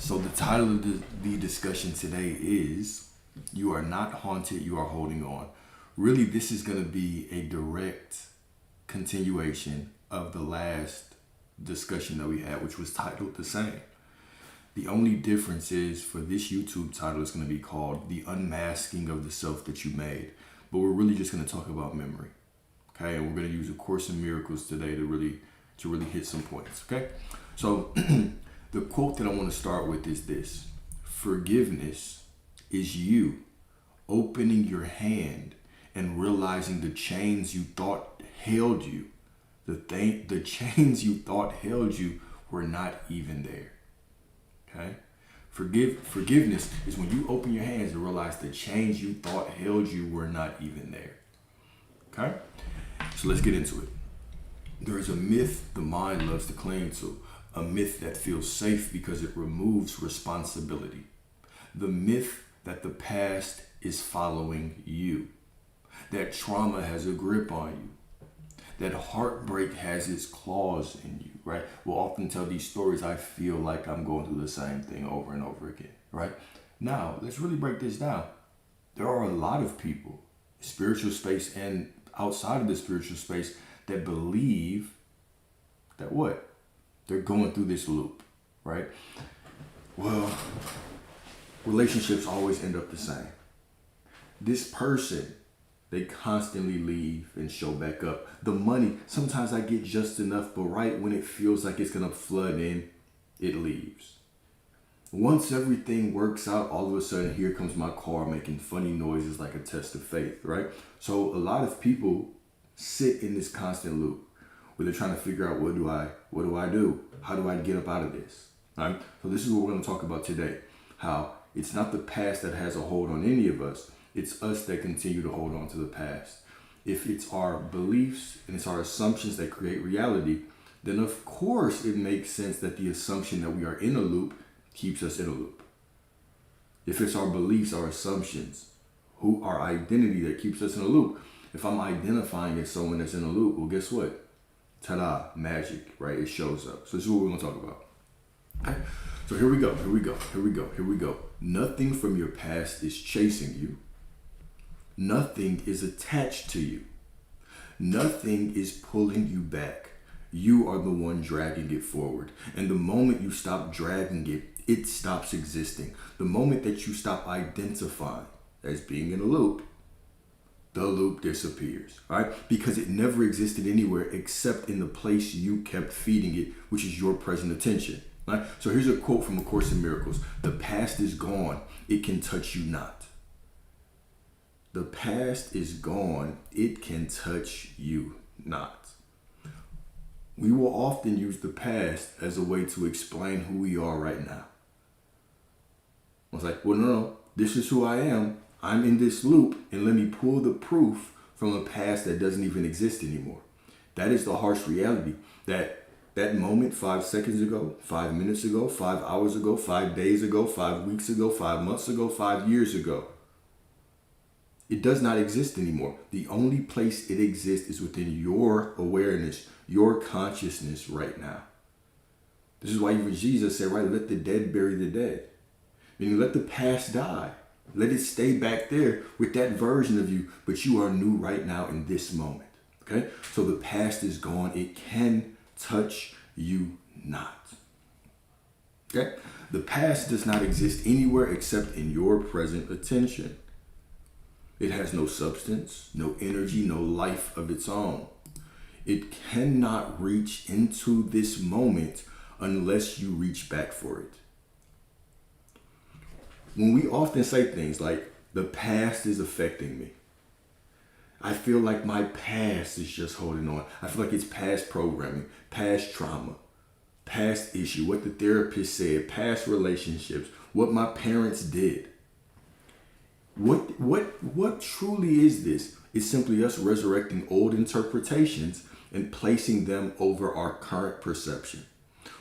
So the title of the discussion today is You Are Not Haunted, You Are Holding On. Really, this is going to be a direct continuation of the last discussion that we had, which was titled the same. The only difference is for this YouTube title, it's going to be called The Unmasking of the Self That You Made. But we're really just going to talk about memory. Okay, and we're going to use A Course in Miracles today to really hit some points. Okay, so the quote that I want to start with is this: forgiveness is you opening your hand and realizing the chains you thought held you, the chains you thought held you were not even there. Okay, forgiveness is when you open your hands and realize the chains you thought held you were not even there. Okay, so let's get into it. There is a myth the mind loves to cling to, a myth that feels safe because it removes responsibility. The myth that the past is following you, that trauma has a grip on you, that heartbreak has its claws in you, right? We'll often tell these stories, I feel like I'm going through the same thing over and over again, right? Now, let's really break this down. There are a lot of people, spiritual space and outside of the spiritual space, that believe that what? They're going through this loop, right? Well, relationships always end up the same. This person, they constantly leave and show back up. The money, sometimes I get just enough, but right when it feels like it's going to flood in, it leaves. Once everything works out, all of a sudden, here comes my car making funny noises like a test of faith, right? So a lot of people sit in this constant loop where they're trying to figure out, what do I do? How do I get up out of this? All right? So this is what we're going to talk about today. How it's not the past that has a hold on any of us. It's us that continue to hold on to the past. If it's our beliefs and it's our assumptions that create reality, then of course it makes sense that the assumption that we are in a loop keeps us in a loop. If it's our beliefs, our assumptions, our identity that keeps us in a loop. If I'm identifying as someone that's in a loop, well, guess what? Ta-da, magic, right? It shows up. So this is what we're going to talk about. Okay? So here we go. Nothing from your past is chasing you. Nothing is attached to you. Nothing is pulling you back. You are the one dragging it forward. And the moment you stop dragging it, it stops existing. The moment that you stop identifying as being in a loop, the loop disappears, right? Because it never existed anywhere except in the place you kept feeding it, which is your present attention, right? So here's a quote from A Course in Miracles. The past is gone. It can touch you not. The past is gone. It can touch you not. We will often use the past as a way to explain who we are right now. I was like, well, no, this is who I am. I'm in this loop, and let me pull the proof from a past that doesn't even exist anymore. That is the harsh reality. That moment 5 seconds ago, 5 minutes ago, 5 hours ago, 5 days ago, 5 weeks ago, 5 months ago, 5 years ago, it does not exist anymore. The only place it exists is within your awareness, your consciousness right now. This is why even Jesus said, right, let the dead bury the dead. Meaning let the past die. Let it stay back there with that version of you, but you are new right now in this moment. Okay? So the past is gone. It can touch you not. Okay? The past does not exist anywhere except in your present attention. It has no substance, no energy, no life of its own. It cannot reach into this moment unless you reach back for it. When we often say things like, the past is affecting me. I feel like my past is just holding on. I feel like it's past programming, past trauma, past issue, what the therapist said, past relationships, what my parents did. What truly is this? It's simply us resurrecting old interpretations and placing them over our current perception.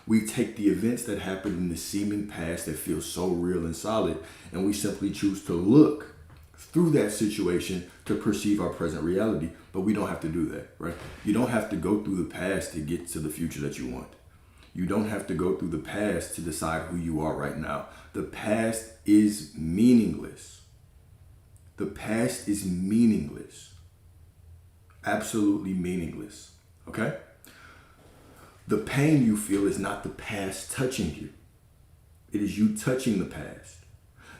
We take the events that happened in the seeming past that feel so real and solid, and we simply choose to look through that situation to perceive our present reality. But we don't have to do that, right? You don't have to go through the past to get to the future that you want. You don't have to go through the past to decide who you are right now. The past is meaningless. The past is meaningless. Absolutely meaningless. Okay? The pain you feel is not the past touching you. It is you touching the past.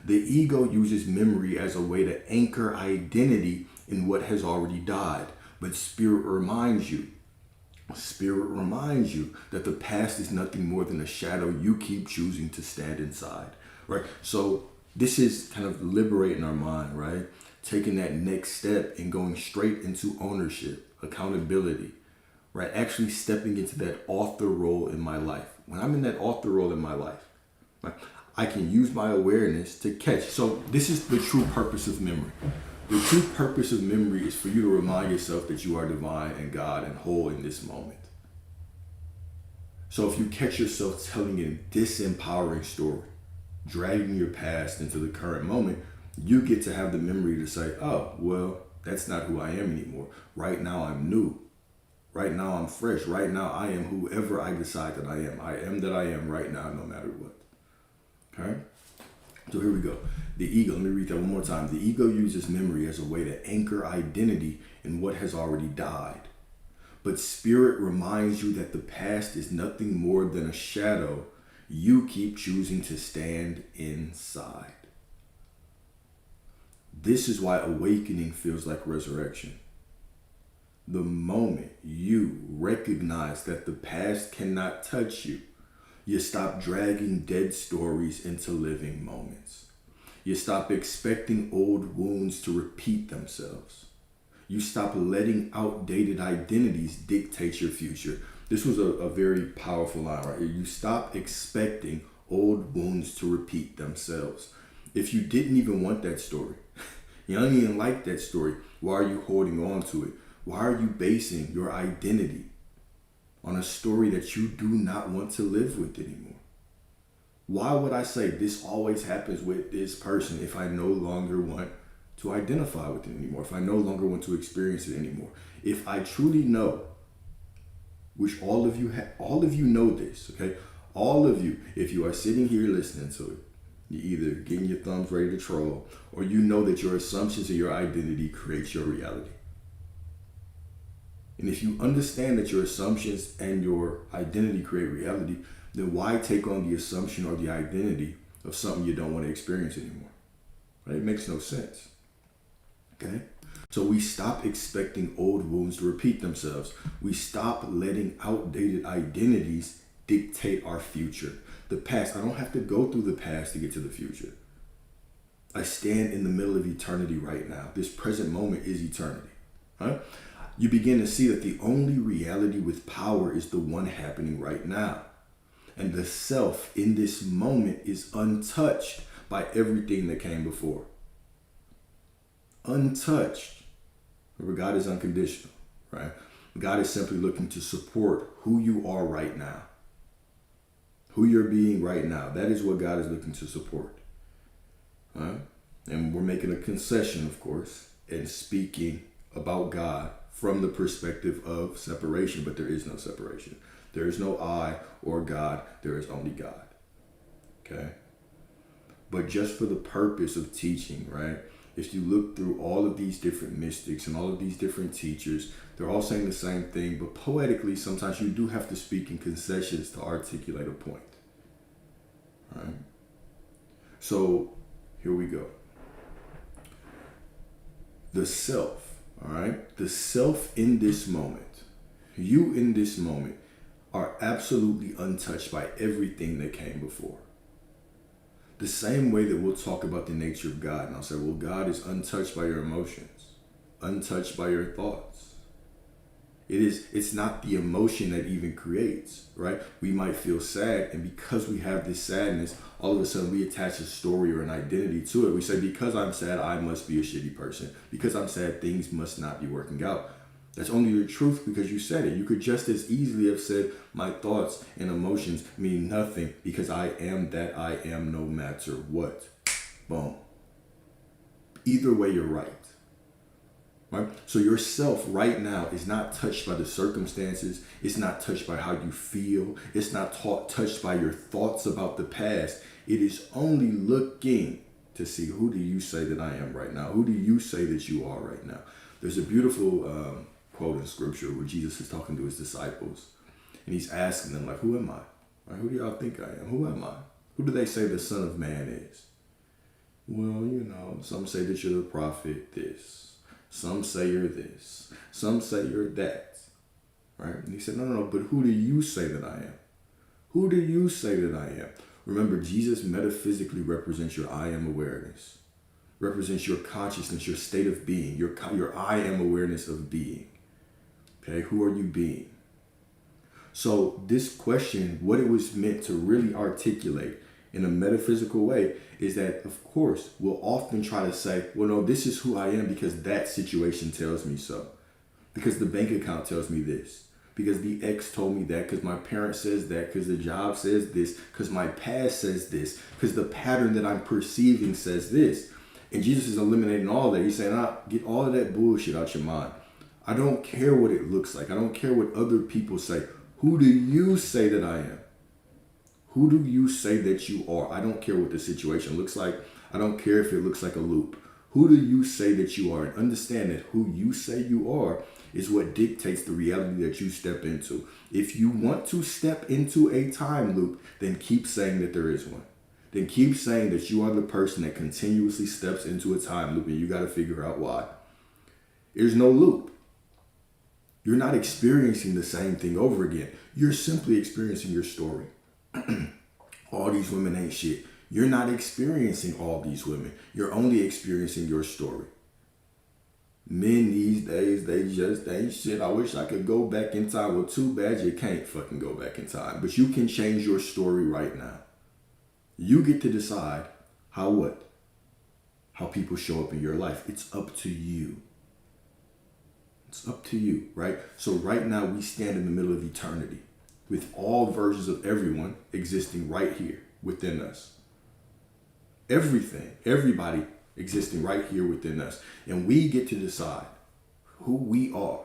The ego uses memory as a way to anchor identity in what has already died. But spirit reminds you that the past is nothing more than a shadow you keep choosing to stand inside, right? So this is kind of liberating our mind, right? Taking that next step and going straight into ownership, accountability, right? Actually stepping into that author role in my life. When I'm in that author role in my life, right, I can use my awareness to catch. So this is the true purpose of memory. The true purpose of memory is for you to remind yourself that you are divine and God and whole in this moment. So if you catch yourself telling a disempowering story, dragging your past into the current moment, you get to have the memory to say, oh, well, that's not who I am anymore. Right now I'm new. Right now I'm fresh. Right now I am whoever I decide that I am. I am that I am right now, no matter what. Okay? So here we go. The ego, let me read that one more time. The ego uses memory as a way to anchor identity in what has already died. But spirit reminds you that the past is nothing more than a shadow you keep choosing to stand inside. This is why awakening feels like resurrection. The moment you recognize that the past cannot touch you, you stop dragging dead stories into living moments. You stop expecting old wounds to repeat themselves. You stop letting outdated identities dictate your future. This was a very powerful line right here. You stop expecting old wounds to repeat themselves. If you didn't even want that story, you don't even like that story, why are you holding on to it? Why are you basing your identity on a story that you do not want to live with anymore? Why would I say this always happens with this person if I no longer want to identify with it anymore, if I no longer want to experience it anymore? If I truly know, which all of you know this, okay? All of you, if you are sitting here listening to it, you're either getting your thumbs ready to troll, or you know that your assumptions and your identity creates your reality. And if you understand that your assumptions and your identity create reality, then why take on the assumption or the identity of something you don't want to experience anymore? Right? It makes no sense. Okay? So we stop expecting old wounds to repeat themselves. We stop letting outdated identities dictate our future. The past, I don't have to go through the past to get to the future. I stand in the middle of eternity right now. This present moment is eternity. Right? You begin to see that the only reality with power is the one happening right now. And the self in this moment is untouched by everything that came before. Untouched. Remember, God is unconditional, right? God is simply looking to support who you are right now. Who you're being right now. That is what God is looking to support. Right? And we're making a concession, of course, and speaking about God from the perspective of separation, but there is no separation. There is no I or God. There is only God. Okay? But just for the purpose of teaching, right? If you look through all of these different mystics and all of these different teachers, they're all saying the same thing, but poetically, sometimes you do have to speak in concessions to articulate a point. All right? So here we go. The self, all right? The self in this moment, you in this moment, are absolutely untouched by everything that came before. The same way that we'll talk about the nature of God, and I'll say, well, God is untouched by your emotions, untouched by your thoughts. It's not the emotion that even creates, right? We might feel sad, and because we have this sadness, all of a sudden we attach a story or an identity to it. We say, because I'm sad, I must be a shitty person. Because I'm sad, things must not be working out. That's only the truth because you said it. You could just as easily have said, my thoughts and emotions mean nothing because I am that I am no matter what. Boom. Either way, you're right. Right? So yourself right now is not touched by the circumstances. It's not touched by how you feel. It's not touched by your thoughts about the past. It is only looking to see, who do you say that I am right now? Who do you say that you are right now? There's a beautiful quote in scripture where Jesus is talking to his disciples, and he's asking them, like, who am I? Right? Who do y'all think I am? Who am I? Who do they say the Son of Man is? Well, some say that you're the prophet, this. Some say you're this. Some say you're that. Right? And he said, no, but who do you say that I am? Who do you say that I am? Remember, Jesus metaphysically represents your I am awareness. Represents your consciousness, your state of being, your I am awareness of being. Okay, who are you being? So this question, what it was meant to really articulate in a metaphysical way, is that, of course, we'll often try to say, well, no, this is who I am because that situation tells me so. Because the bank account tells me this. Because the ex told me that. Because my parent says that. Because the job says this. Because my past says this. Because the pattern that I'm perceiving says this. And Jesus is eliminating all that. He's saying, get all of that bullshit out your mind. I don't care what it looks like. I don't care what other people say. Who do you say that I am? Who do you say that you are? I don't care what the situation looks like. I don't care if it looks like a loop. Who do you say that you are? And understand that who you say you are is what dictates the reality that you step into. If you want to step into a time loop, then keep saying that there is one. Then keep saying that you are the person that continuously steps into a time loop, and you got to figure out why. There's no loop. You're not experiencing the same thing over again. You're simply experiencing your story. All these women ain't shit. You're not experiencing all these women. You're only experiencing your story. Men these days, they just ain't shit. I wish I could go back in time. Well, too bad you can't fucking go back in time. But you can change your story right now. You get to decide how people show up in your life. It's up to you. It's up to you, right? So right now we stand in the middle of eternity with all versions of everyone existing right here within us. Everything, everybody existing right here within us. And we get to decide who we are.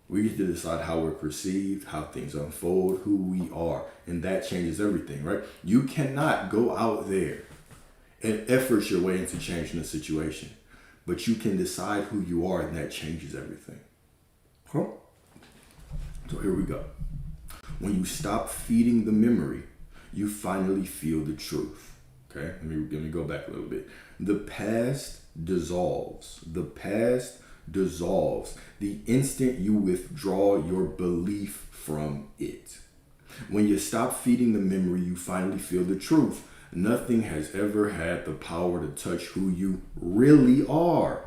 We get to decide how we're perceived, how things unfold, who we are. And that changes everything, right? You cannot go out there and effort your way into changing the situation. But you can decide who you are, and that changes everything. Huh? So here we go. When you stop feeding the memory, you finally feel the truth. Okay, let me go back a little bit. The past dissolves. The past dissolves the instant you withdraw your belief from it. When you stop feeding the memory, you finally feel the truth. Nothing has ever had the power to touch who you really are.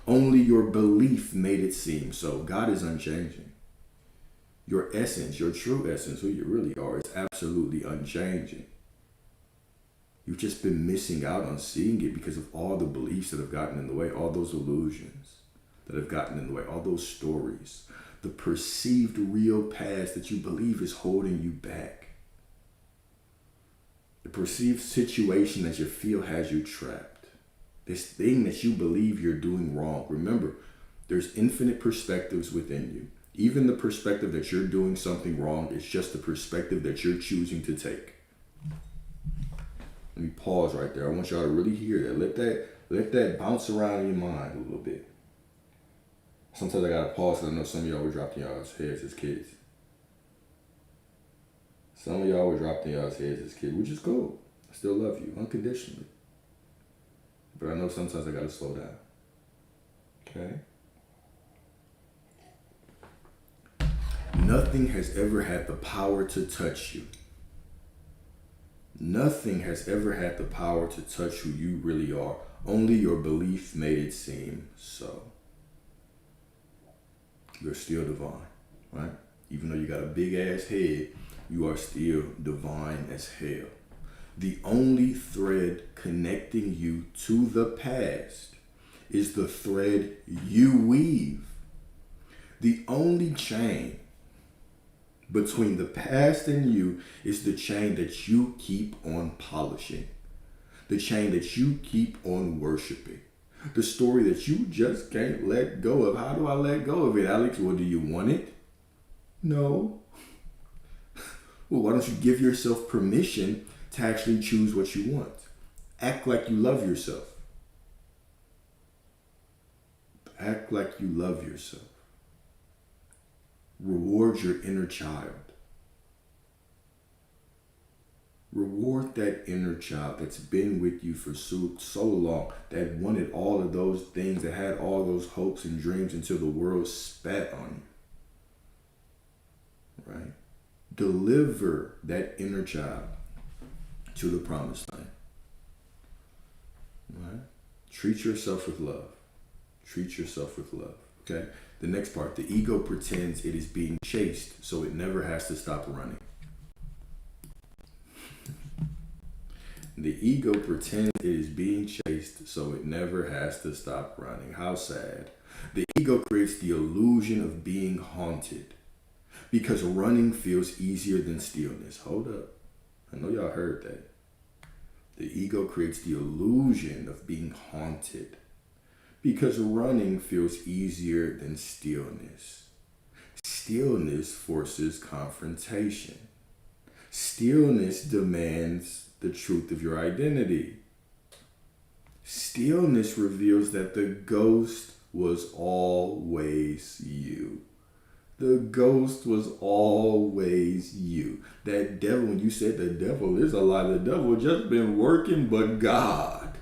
Only your belief made it seem so. God is unchanging. Your essence, your true essence, who you really are, is absolutely unchanging. You've just been missing out on seeing it because of all the beliefs that have gotten in the way, all those illusions that have gotten in the way, all those stories, the perceived real past that you believe is holding you back. The perceived situation that you feel has you trapped. This thing that you believe you're doing wrong. Remember, there's infinite perspectives within you. Even the perspective that you're doing something wrong is just the perspective that you're choosing to take. Let me pause right there. I want y'all to really hear that. Let that bounce around in your mind a little bit. Sometimes I gotta pause because I know some of y'all were dropped in y'all's heads as kids. Some of y'all were dropped in y'all's heads as kids, which is cool. I still love you unconditionally. But I know sometimes I gotta slow down. Okay? Nothing has ever had the power to touch you. Nothing has ever had the power to touch who you really are. Only your belief made it seem so. You're still divine, right? Even though you got a big ass head, you are still divine as hell. The only thread connecting you to the past is the thread you weave. The only chain between the past and you is the chain that you keep on polishing. The chain that you keep on worshiping. The story that you just can't let go of. How do I let go of it, Alex? Well, do you want it? No. Well, why don't you give yourself permission to actually choose what you want? Act like you love yourself. Act like you love yourself. Reward your inner child. Reward that inner child that's been with you for so long, that wanted all of those things, that had all those hopes and dreams until the world spat on you. Right? Deliver that inner child to the promised land. Right? Treat yourself with love. Treat yourself with love. Okay? The next part, the ego pretends it is being chased, so it never has to stop running. The ego pretends it is being chased, so it never has to stop running. How sad. The ego creates the illusion of being haunted because running feels easier than stillness. Hold up. I know y'all heard that. The ego creates the illusion of being haunted because running feels easier than stillness. Stillness forces confrontation. Stillness demands the truth of your identity. Stillness reveals that the ghost was always you. The ghost was always you. That devil, when you said the devil is a lie, the devil just been working, but God.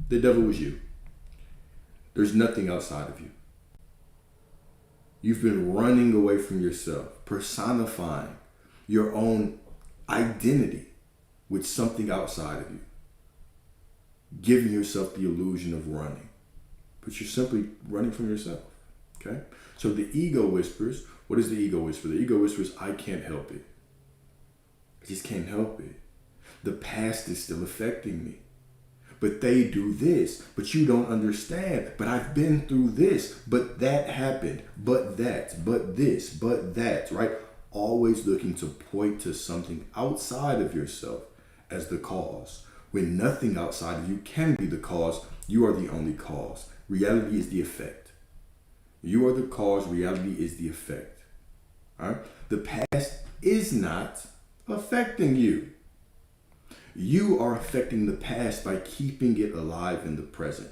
The devil was you. There's nothing outside of you. You've been running away from yourself, personifying your own identity with something outside of you, giving yourself the illusion of running, but you're simply running from yourself. Okay? So the ego whispers. What does the ego whisper? The ego whispers, I can't help it. I just can't help it. The past is still affecting me. But they do this, but you don't understand. But I've been through this, but that happened, but that, but this, but that, right? Always looking to point to something outside of yourself as the cause. When nothing outside of you can be the cause, you are the only cause. Reality is the effect. You are the cause, reality is the effect. All right? The past is not affecting you. You are affecting the past by keeping it alive in the present.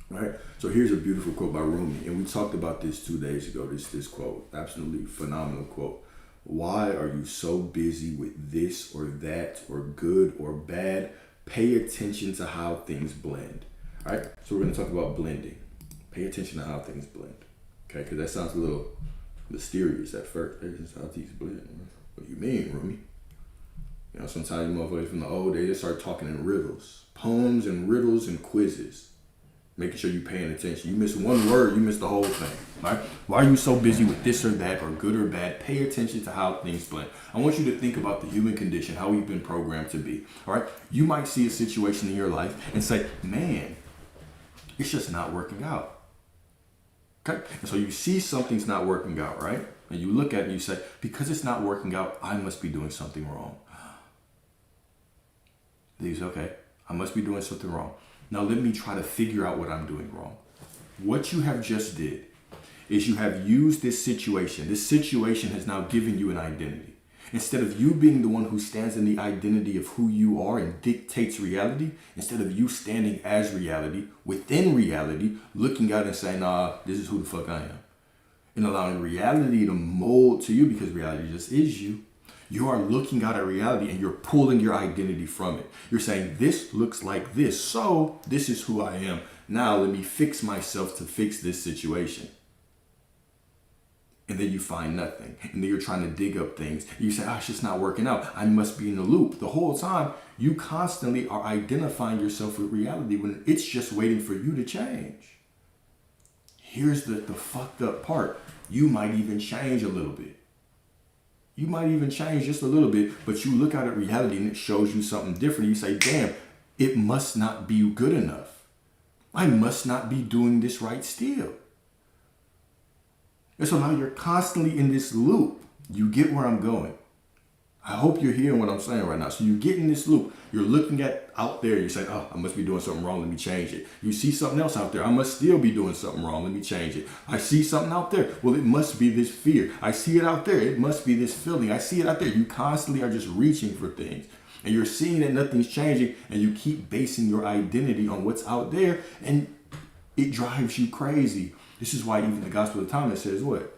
Right? So here's a beautiful quote by Rumi, and we talked about this 2 days ago, this quote, absolutely phenomenal quote. Why are you so busy with this or that or good or bad? Pay attention to how things blend. All right? So we're going to talk about blending. Pay attention to how things blend. Okay? Because that sounds a little mysterious at first. Pay attention to how things blend. What do you mean, Rumi? You know, sometimes you motherfuckers from the old days, they start talking in riddles. Poems and riddles and quizzes. Making sure you're paying attention. You miss one word, you miss the whole thing. Right? Why are you so busy with this or that or good or bad? Pay attention to how things blend. I want you to think about the human condition, how we've been programmed to be. All right? You might see a situation in your life and say, man, it's just not working out. Okay? And so you see something's not working out, right? And you look at it and you say, because it's not working out, I must be doing something wrong. Then you say, okay, I must be doing something wrong. Now let me try to figure out what I'm doing wrong. What you have just did is you have used this situation. This situation has now given you an identity. Instead of you being the one who stands in the identity of who you are and dictates reality, instead of you standing as reality, within reality, looking out and saying, nah, this is who the fuck I am. And allowing reality to mold to you because reality just is you. You are looking out at reality and you're pulling your identity from it. You're saying, this looks like this, so this is who I am. Now let me fix myself to fix this situation. And then you find nothing. And then you're trying to dig up things. You say, it's just not working out. I must be in the loop. The whole time, you constantly are identifying yourself with reality when it's just waiting for you to change. Here's the fucked up part. You might even change a little bit. You might even change just a little bit, but you look out at reality and it shows you something different. You say, damn, it must not be good enough. I must not be doing this right still. And so now you're constantly in this loop. You get where I'm going. I hope you're hearing what I'm saying right now. So you get in this loop. You're looking at out there. You say, oh, I must be doing something wrong. Let me change it. You see something else out there. I must still be doing something wrong. Let me change it. I see something out there. Well, it must be this fear. I see it out there. It must be this feeling. I see it out there. You constantly are just reaching for things. And you're seeing that nothing's changing. And you keep basing your identity on what's out there. And it drives you crazy. This is why even the Gospel of Thomas says what?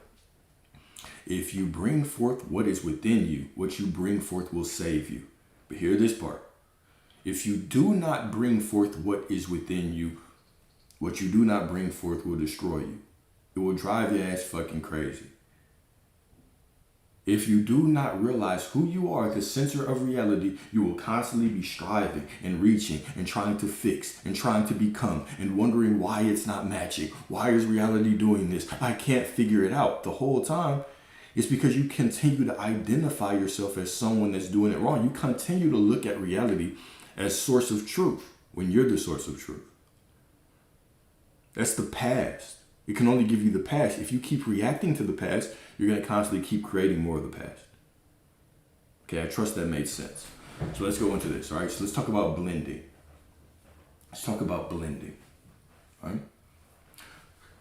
If you bring forth what is within you, what you bring forth will save you. But hear this part. If you do not bring forth what is within you, what you do not bring forth will destroy you. It will drive your ass fucking crazy. If you do not realize who you are at the center of reality, you will constantly be striving and reaching and trying to fix and trying to become and wondering why it's not matching. Why is reality doing this? I can't figure it out. The whole time, it's because you continue to identify yourself as someone that's doing it wrong. You continue to look at reality as source of truth when you're the source of truth. That's the past. It can only give you the past. If you keep reacting to the past, you're going to constantly keep creating more of the past. Okay, I trust that made sense. So let's go into this, all right? So let's talk about blending. Let's talk about blending, all right?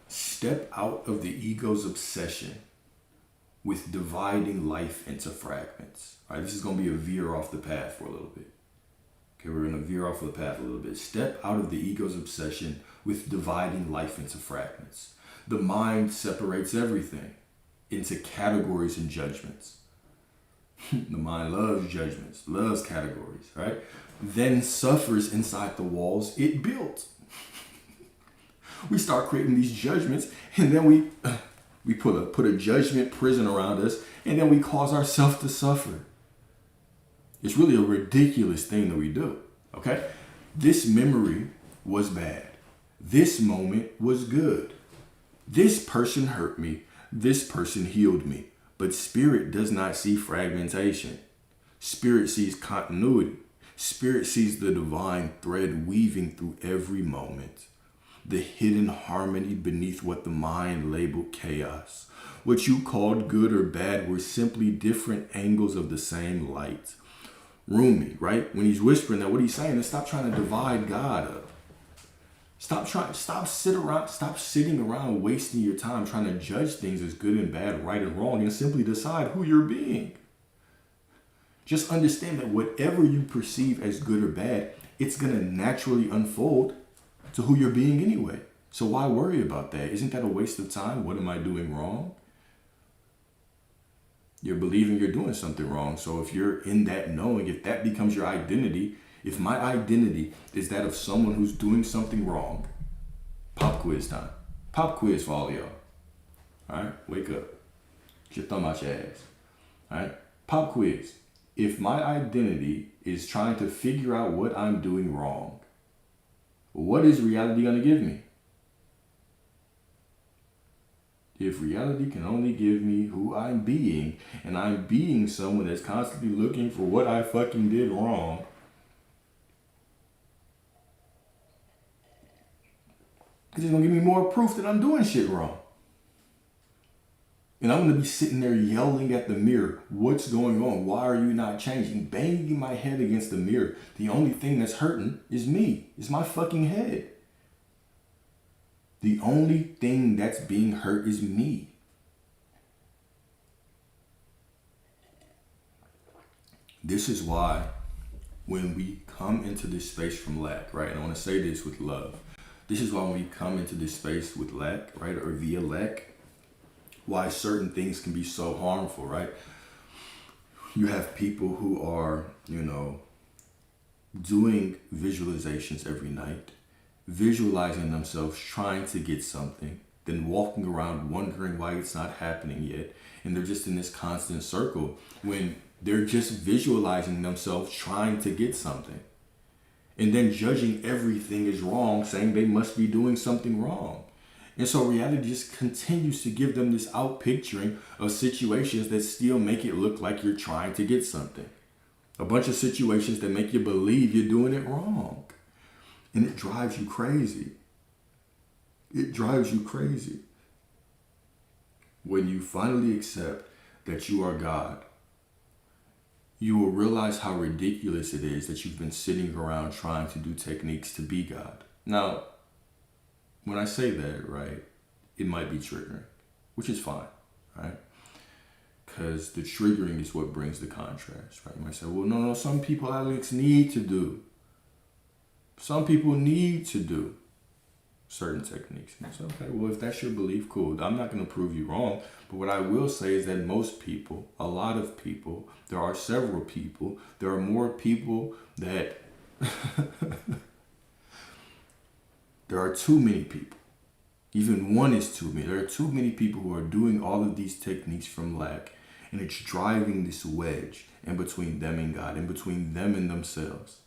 Step out of the ego's obsession with dividing life into fragments. All right, this is going to be a veer off the path for a little bit. Okay, we're going to veer off the path a little bit. Step out of the ego's obsession with dividing life into fragments. The mind separates everything into categories and judgments. The mind loves judgments, loves categories, right? Then suffers inside the walls it built. We start creating these judgments, and then we put a judgment prison around us, and then we cause ourselves to suffer. It's really a ridiculous thing that we do, okay? This memory was bad. This moment was good. This person hurt me. This person healed me. But spirit does not see fragmentation. Spirit sees continuity. Spirit sees the divine thread weaving through every moment. The hidden harmony beneath what the mind labeled chaos. What you called good or bad were simply different angles of the same light. Rumi, right? When he's whispering that, what he's saying is stop trying to divide God up. Stop sitting around wasting your time trying to judge things as good and bad, right and wrong, and simply decide who you're being. Just understand that whatever you perceive as good or bad, it's going to naturally unfold to who you're being anyway. So why worry about that? Isn't that a waste of time? What am I doing wrong? You're believing you're doing something wrong. So if you're in that knowing, if that becomes your identity, if my identity is that of someone who's doing something wrong, pop quiz time. Pop quiz for all y'all. All right, wake up. Get your thumb out your ass. All right, pop quiz. If my identity is trying to figure out what I'm doing wrong, what is reality going to give me? If reality can only give me who I'm being, and I'm being someone that's constantly looking for what I fucking did wrong, it's just going to give me more proof that I'm doing shit wrong. And I'm going to be sitting there yelling at the mirror, what's going on? Why are you not changing? Banging my head against the mirror. The only thing that's hurting is me. It's my fucking head. The only thing that's being hurt is me. This is why when we come into this space from lack, right? And I want to say this with love. This is why when we come into this space with lack, right? Or via lack, why certain things can be so harmful, right? You have people who are, doing visualizations every night, visualizing themselves trying to get something, then walking around wondering why it's not happening yet. And they're just in this constant circle when they're just visualizing themselves trying to get something. And then judging everything is wrong, saying they must be doing something wrong. And so reality just continues to give them this out picturing of situations that still make it look like you're trying to get something. A bunch of situations that make you believe you're doing it wrong. And it drives you crazy. It drives you crazy. When you finally accept that you are God, you will realize how ridiculous it is that you've been sitting around trying to do techniques to be God. Now, when I say that, right, it might be triggering, which is fine, right? Because the triggering is what brings the contrast, right? You might say, well, no, some people, Alex, need to do. Some people need to do certain techniques. And I say, okay, well, if that's your belief, cool. I'm not going to prove you wrong. But what I will say is that most people, a lot of people, there are several people, there are more people that, there are too many people. Even one is too many. There are too many people who are doing all of these techniques from lack. And it's driving this wedge in between them and God, in between them and themselves.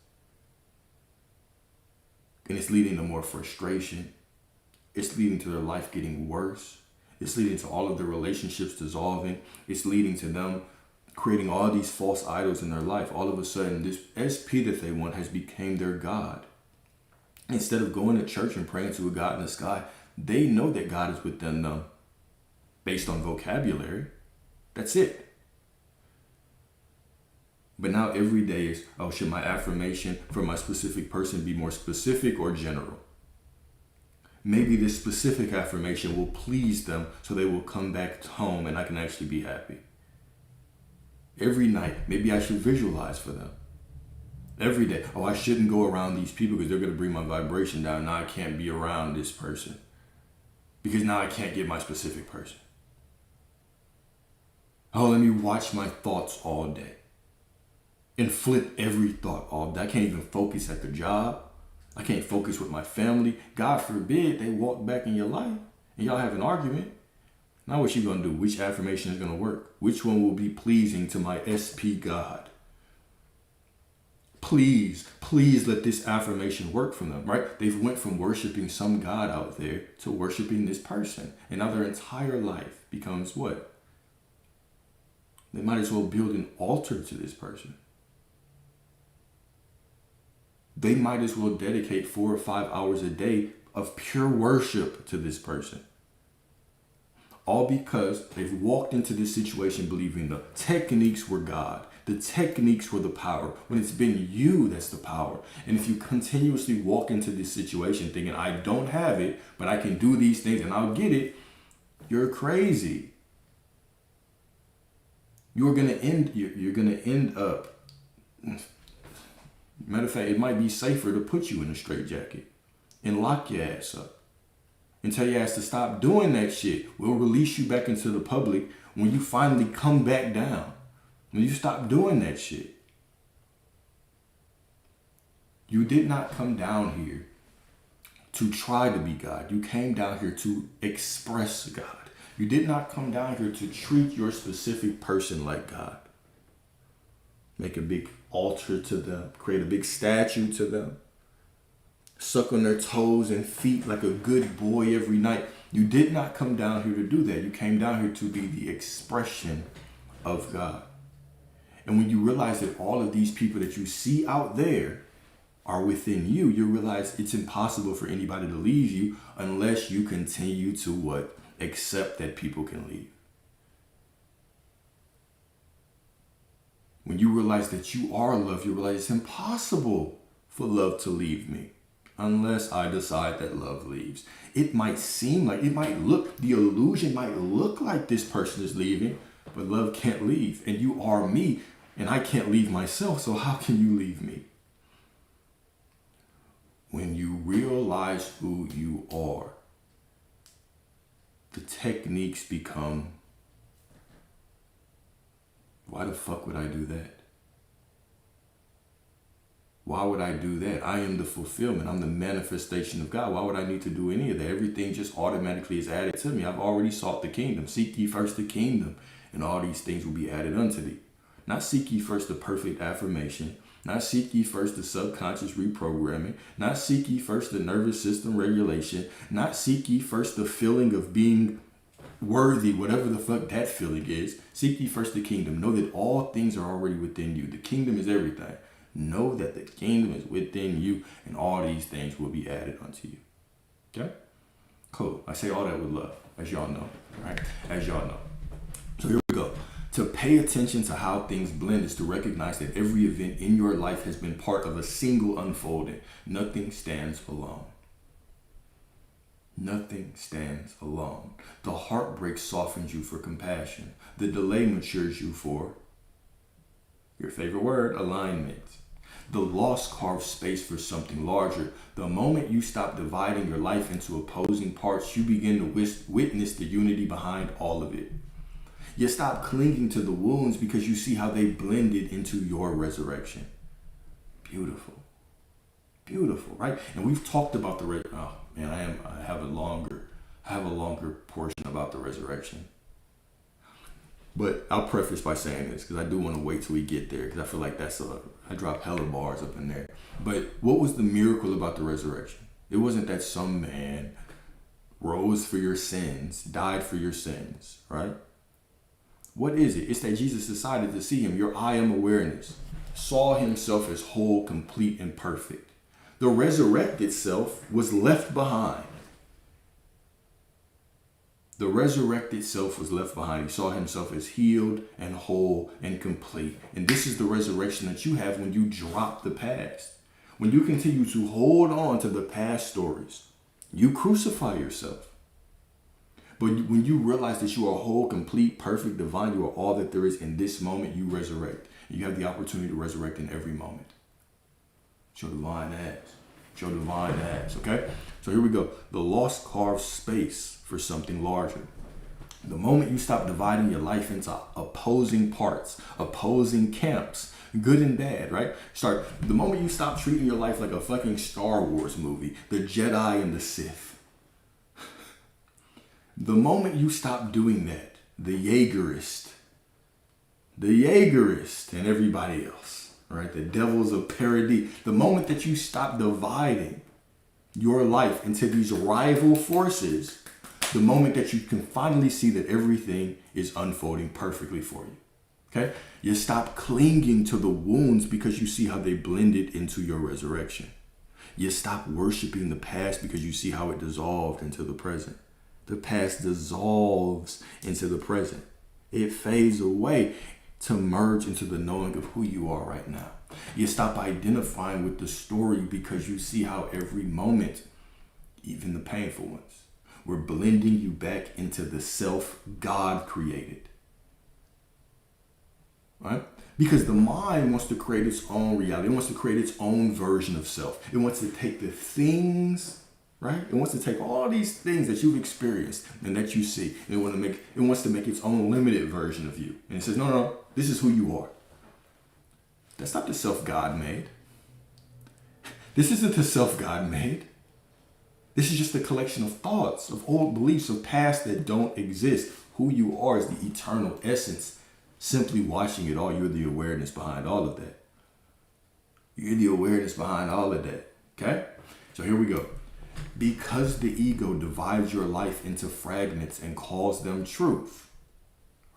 And it's leading to more frustration. It's leading to their life getting worse. It's leading to all of their relationships dissolving. It's leading to them creating all these false idols in their life. All of a sudden, this SP that they want has become their God. Instead of going to church and praying to a God in the sky, they know that God is within them based on vocabulary. That's it. But now every day is, oh, should my affirmation for my specific person be more specific or general? Maybe this specific affirmation will please them so they will come back home and I can actually be happy. Every night, maybe I should visualize for them. Every day, oh, I shouldn't go around these people because they're going to bring my vibration down. Now I can't be around this person because now I can't get my specific person. Oh, let me watch my thoughts all day and flip every thought all day. I can't even focus at the job. I can't focus with my family. God forbid they walk back in your life and y'all have an argument. Now what you gonna do? Which affirmation is gonna work? Which one will be pleasing to my SP God? Please let this affirmation work for them, right? They've went from worshiping some God out there to worshiping this person. And now their entire life becomes what? They might as well build an altar to this person. They might as well dedicate 4 or 5 hours a day of pure worship to this person. All because they've walked into this situation believing the techniques were God. The techniques were the power, when it's been you that's the power. And if you continuously walk into this situation thinking, I don't have it, but I can do these things and I'll get it, you're crazy. You're gonna end up. Matter of fact, it might be safer to put you in a straitjacket and lock your ass up and tell your ass to stop doing that shit. We'll release you back into the public when you finally come back down. When you stop doing that shit. You did not come down here to try to be God. You came down here to express God. You did not come down here to treat your specific person like God. Make a big altar to them. Create a big statue to them. Suck on their toes and feet like a good boy every night. You did not come down here to do that. You came down here to be the expression of God. And when you realize that all of these people that you see out there are within you, you realize it's impossible for anybody to leave you unless you continue to what? Accept that people can leave. When you realize that you are love, you realize it's impossible for love to leave me unless I decide that love leaves. It might seem like, the illusion might look like this person is leaving, but love can't leave. And you are me, and I can't leave myself, so how can you leave me? When you realize who you are, the techniques become, why the fuck would I do that? Why would I do that? I am the fulfillment. I'm the manifestation of God. Why would I need to do any of that? Everything just automatically is added to me. I've already sought the kingdom. Seek ye first the kingdom, and all these things will be added unto thee. Not seek ye first the perfect affirmation. Not seek ye first the subconscious reprogramming. Not seek ye first the nervous system regulation. Not seek ye first the feeling of being worthy, whatever the fuck that feeling is. Seek ye first the kingdom. Know that all things are already within you. The kingdom is everything. Know that the kingdom is within you, and all these things will be added unto you. Okay? Cool. I say all that with love, as y'all know. Right? As y'all know. So here we go. To pay attention to how things blend is to recognize that every event in your life has been part of a single unfolding. Nothing stands alone. Nothing stands alone. The heartbreak softens you for compassion. The delay matures you for, your favorite word, alignment. The loss carves space for something larger. The moment you stop dividing your life into opposing parts, you begin to witness the unity behind all of it. You stop clinging to the wounds because you see how they blended into your resurrection. Beautiful. Beautiful, right? And we've talked about the oh man, I have a longer portion about the resurrection. But I'll preface by saying this because I do want to wait till we get there because I feel like I drop hella bars up in there. But what was the miracle about the resurrection? It wasn't that some man rose for your sins, died for your sins, right? What is it? It's that Jesus decided to see him, your I am awareness, saw himself as whole, complete, and perfect. The resurrected self was left behind. The resurrected self was left behind. He saw himself as healed and whole and complete. And this is the resurrection that you have when you drop the past. When you continue to hold on to the past stories, you crucify yourself. But when you realize that you are whole, complete, perfect, divine, you are all that there is in this moment, you resurrect. You have the opportunity to resurrect in every moment. Show divine ass. Show divine ass, okay? So here we go. The loss carves space for something larger. The moment you stop dividing your life into opposing parts, opposing camps, good and bad, right? The moment you stop treating your life like a fucking Star Wars movie, the Jedi and the Sith. The moment you stop doing that, the Jaegerist and everybody else, right? The devils of parody. The moment that you stop dividing your life into these rival forces, the moment that you can finally see that everything is unfolding perfectly for you, okay? You stop clinging to the wounds because you see how they blended into your resurrection. You stop worshiping the past because you see how it dissolved into the present. The past dissolves into the present. It fades away to merge into the knowing of who you are right now. You stop identifying with the story because you see how every moment, even the painful ones, we're blending you back into the self God created. Right? Because the mind wants to create its own reality. It wants to create its own version of self. It wants to take the things, right? It wants to take all these things that you've experienced and that you see. And it wants to make its own limited version of you. And it says, no, this is who you are. That's not the self God made. This isn't the self God made. This is just a collection of thoughts, of old beliefs, of past that don't exist. Who you are is the eternal essence. Simply watching it all, you're the awareness behind all of that. You're the awareness behind all of that. Okay? So here we go. Because the ego divides your life into fragments and calls them truth.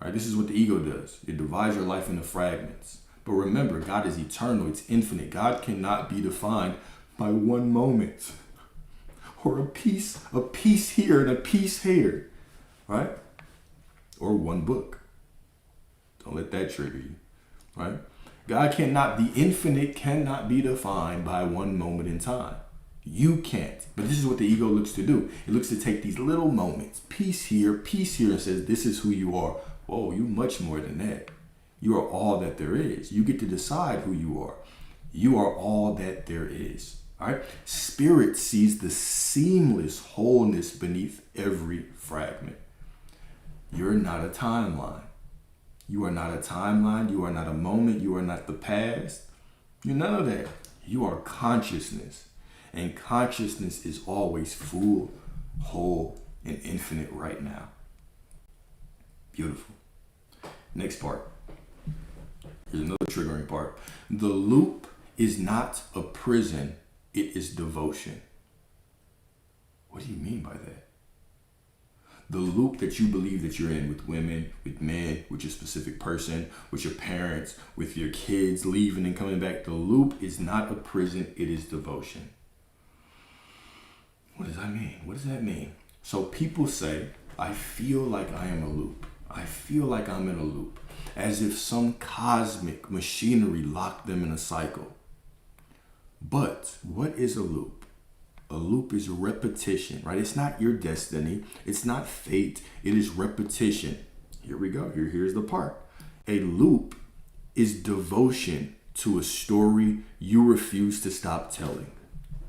Right? This is what the ego does. It divides your life into fragments. But remember, God is eternal. It's infinite. God cannot be defined by one moment. Or a piece here and a piece here. Right? Or one book. Don't let that trigger you. Right? The infinite cannot be defined by one moment in time. You can't. But this is what the ego looks to do. It looks to take these little moments, piece here, and says, this is who you are. Whoa, you much more than that. You are all that there is. You get to decide who you are. You are all that there is. All right? Spirit sees the seamless wholeness beneath every fragment. You're not a timeline. You are not a timeline. You are not a moment. You are not the past. You're none of that. You are consciousness. And consciousness is always full, whole, and infinite right now. Beautiful. Next part. Here's another triggering part. The loop is not a prison. It is devotion. What do you mean by that? The loop that you believe that you're in with women, with men, with your specific person, with your parents, with your kids leaving and coming back. The loop is not a prison. It is devotion. What does that mean? What does that mean? So people say, I feel like I am a loop. I feel like I'm in a loop. as if some cosmic machinery locked them in a cycle. But what is a loop? A loop is repetition, right? It's not your destiny. It's not fate. It is repetition. Here we go. Here's the part. A loop is devotion to a story you refuse to stop telling.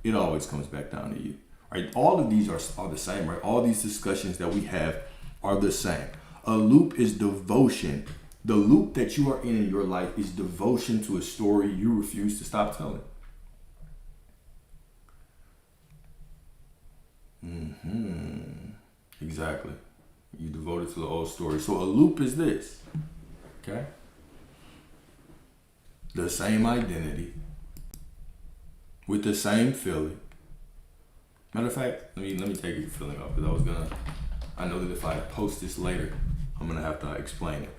It always comes back down to you, right? All of these are the same, right? All these discussions that we have are the same. A loop is devotion. The loop that you are in your life is devotion to a story you refuse to stop telling. Exactly. You devoted to the old story. So a loop is this, okay? The same identity with the same feeling. Matter of fact, let me take your feeling off, because I know that if I post this later, I'm gonna have to explain it.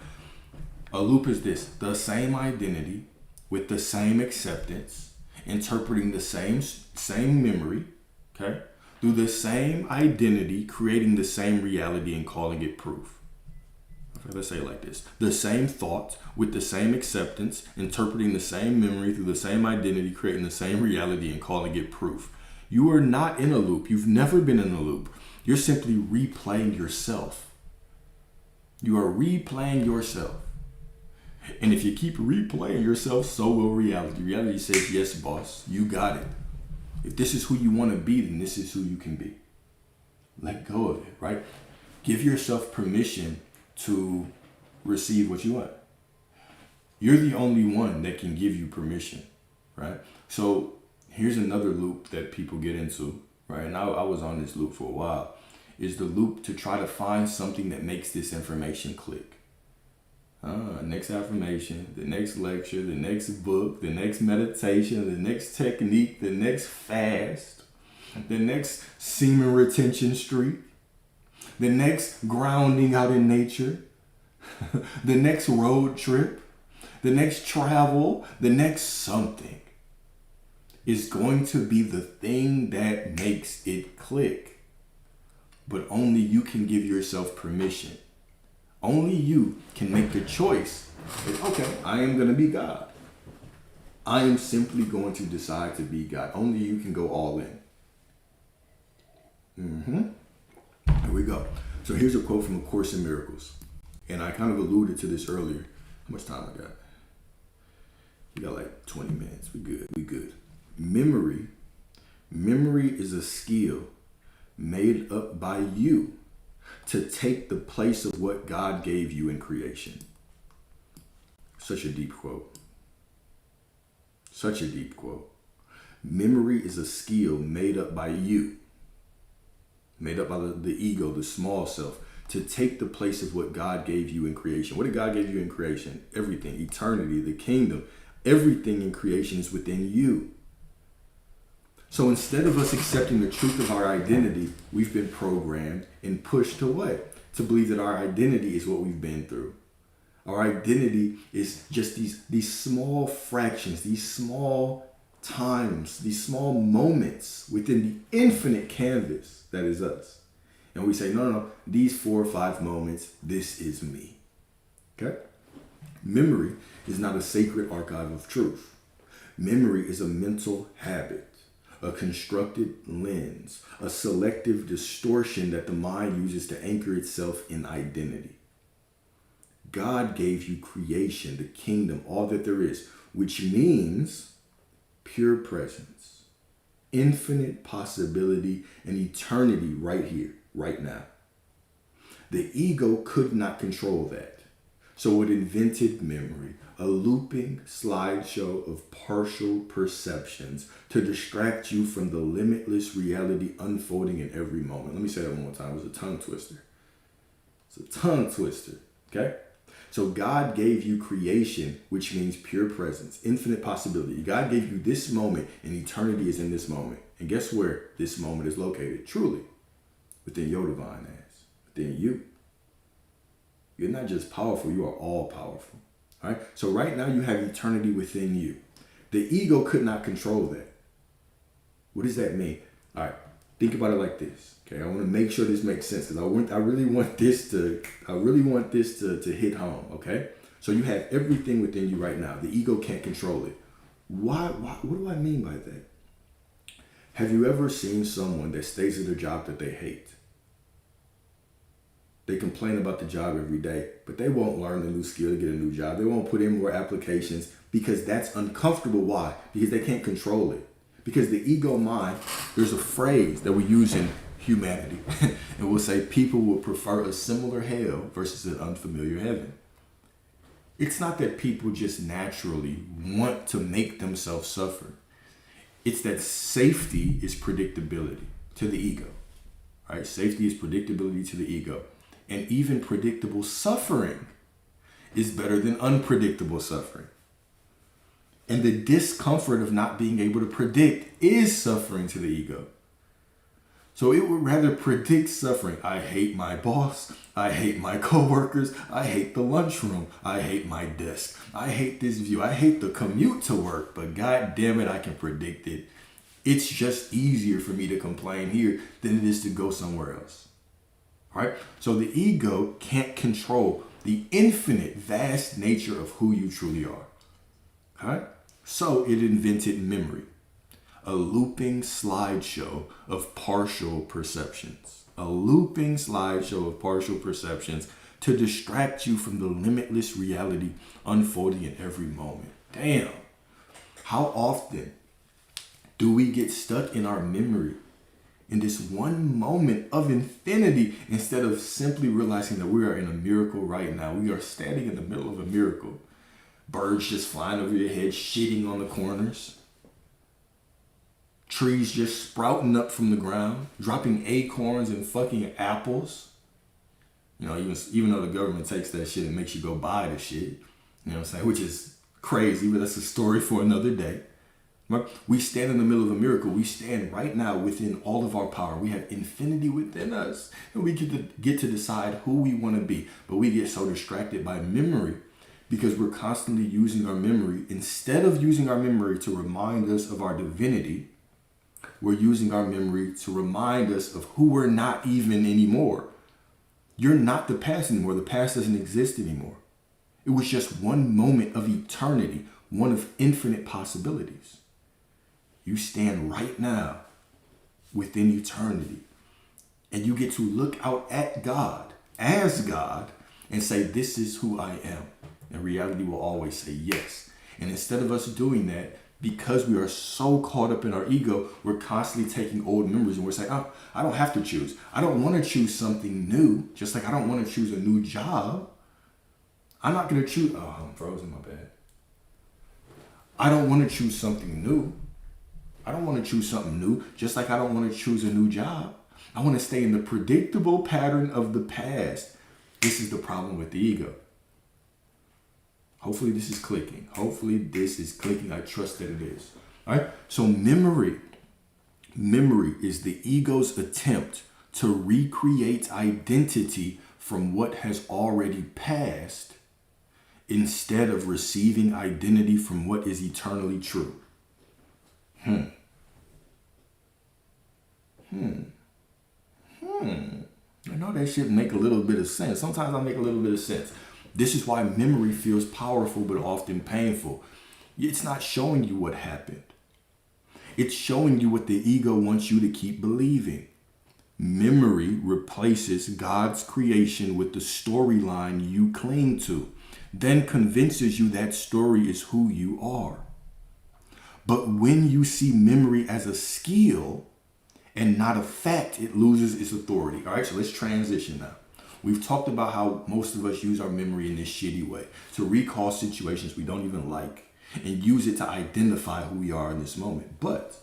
A loop is this: the same identity with the same acceptance, interpreting the same memory, okay? Through the same identity, creating the same reality and calling it proof. Okay, let's say it like this: the same thought with the same acceptance, interpreting the same memory through the same identity, creating the same reality and calling it proof. You are not in a loop. You've never been in a loop. You're simply replaying yourself. You are replaying yourself. And if you keep replaying yourself, so will reality. Reality says, yes, boss, you got it. If this is who you want to be, then this is who you can be. Let go of it, right? Give yourself permission to receive what you want. You're the only one that can give you permission, right? So here's another loop that people get into, right? And I was on this loop for a while, is the loop to try to find something that makes this information click. Next affirmation, the next lecture, the next book, the next meditation, the next technique, the next fast, the next semen retention streak, the next grounding out in nature, the next road trip, the next travel, the next something is going to be the thing that makes it click. But only you can give yourself permission. Only you can make the choice that, okay, I am going to be God. I am simply going to decide to be God. Only you can go all in. Here we go. So here's a quote from A Course in Miracles. And I kind of alluded to this earlier. How much time I got? We got like 20 minutes. We good. Memory is a skill made up by you to take the place of what God gave you in creation. Such a deep quote. Such a deep quote. Memory is a skill made up by you, made up by the ego, the small self, to take the place of what God gave you in creation. What did God give you in creation? Everything, eternity, the kingdom, everything in creation is within you. So instead of us accepting the truth of our identity, we've been programmed and pushed away to believe that our identity is what we've been through. Our identity is just these small fractions, these small times, these small moments within the infinite canvas that is us. And we say, no, these 4 or 5 moments, this is me. Okay? Memory is not a sacred archive of truth. Memory is a mental habit, a constructed lens, a selective distortion that the mind uses to anchor itself in identity. God gave you creation, the kingdom, all that there is, which means pure presence, infinite possibility, and eternity right here, right now. The ego could not control that, so it invented memory, a looping slideshow of partial perceptions to distract you from the limitless reality unfolding in every moment. Let me say that one more time. It was a tongue twister. It's a tongue twister, okay? So God gave you creation, which means pure presence, infinite possibility. God gave you this moment, and eternity is in this moment. And guess where this moment is located? Truly, within your divine ass, within you. You're not just powerful, you are all powerful. All right? So right now you have eternity within you. The ego could not control that. What does that mean? All right, think about it like this. Okay, I want to make sure this makes sense because I really want this to hit home. Okay, So you have everything within you right now. The ego can't control it. Why? What do I mean by that? Have you ever seen someone that stays at a job that they hate? They complain about the job every day, but they won't learn a new skill to get a new job. They won't put in more applications because that's uncomfortable. Why? Because they can't control it. Because the ego mind, there's a phrase that we use in humanity, and we'll say people will prefer a similar hell versus an unfamiliar heaven. It's not that people just naturally want to make themselves suffer. It's that safety is predictability to the ego, right? Safety is predictability to the ego. And even predictable suffering is better than unpredictable suffering. And the discomfort of not being able to predict is suffering to the ego. So it would rather predict suffering. I hate my boss. I hate my coworkers. I hate the lunchroom. I hate my desk. I hate this view. I hate the commute to work, but God damn it, I can predict it. It's just easier for me to complain here than it is to go somewhere else. All right? So the ego can't control the infinite, vast nature of who you truly are. All right? So it invented memory. A looping slideshow of partial perceptions. A looping slideshow of partial perceptions to distract you from the limitless reality unfolding in every moment. Damn. How often do we get stuck in our memory in this one moment of infinity instead of simply realizing that we are in a miracle right now? We are standing in the middle of a miracle. Birds just flying over your head, shitting on the corners. Trees just sprouting up from the ground, dropping acorns and fucking apples. You know, even though the government takes that shit and makes you go buy the shit, you know what I'm saying? Which is crazy, but that's a story for another day. We stand in the middle of a miracle. We stand right now within all of our power. We have infinity within us, and we get to decide who we want to be. But we get so distracted by memory because we're constantly using our memory. Instead of using our memory to remind us of our divinity, we're using our memory to remind us of who we're not even anymore. You're not the past anymore. The past doesn't exist anymore. It was just one moment of eternity, one of infinite possibilities. You stand right now within eternity, and you get to look out at God as God and say, this is who I am. And reality will always say yes. And instead of us doing that, because we are so caught up in our ego, we're constantly taking old memories and we're saying, oh, I don't have to choose. I don't want to choose something new. Just like I don't want to choose a new job. I'm not going to choose. Oh, I'm frozen, my bad. I don't want to choose something new. I don't want to choose something new. Just like I don't want to choose a new job. I want to stay in the predictable pattern of the past. This is the problem with the ego. Hopefully this is clicking. I trust that it is. All right. So memory is the ego's attempt to recreate identity from what has already passed instead of receiving identity from what is eternally true. I know that shit make a little bit of sense. Sometimes I make a little bit of sense. This is why memory feels powerful but often painful. It's not showing you what happened. It's showing you what the ego wants you to keep believing. Memory replaces God's creation with the storyline you cling to, then convinces you that story is who you are. But when you see memory as a skill and not a fact, it loses its authority. All right, so let's transition now. We've talked about how most of us use our memory in this shitty way to recall situations we don't even like and use it to identify who we are in this moment. But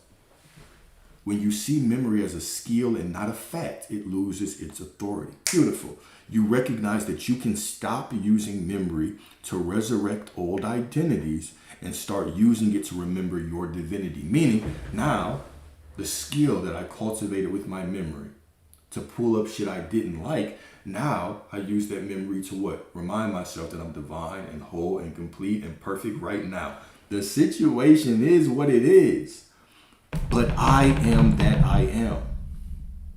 when you see memory as a skill and not a fact, it loses its authority. Beautiful. You recognize that you can stop using memory to resurrect old identities and start using it to remember your divinity. Meaning, now, the skill that I cultivated with my memory to pull up shit I didn't like, now I use that memory to what? Remind myself that I'm divine and whole and complete and perfect right now. The situation is what it is. But I am that I am.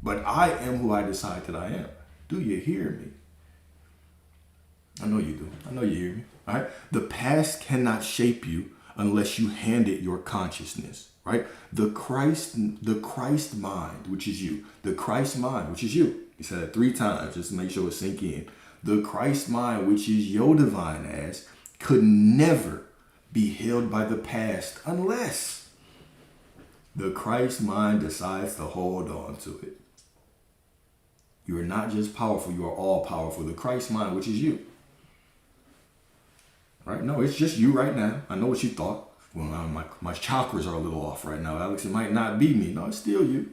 But I am who I decide that I am. Do you hear me? I know you do. I know you hear me. All right. The past cannot shape you unless you hand it your consciousness. Right. The Christ mind, which is you. The Christ mind, which is you. He said it 3 times just to make sure it sink in. The Christ mind, which is your divine ass, could never be held by the past unless the Christ mind decides to hold on to it. You are not just powerful, you are all powerful. The Christ mind, which is you. Right? No, it's just you right now. I know what you thought. Well, my chakras are a little off right now, Alex. It might not be me. No, it's still you.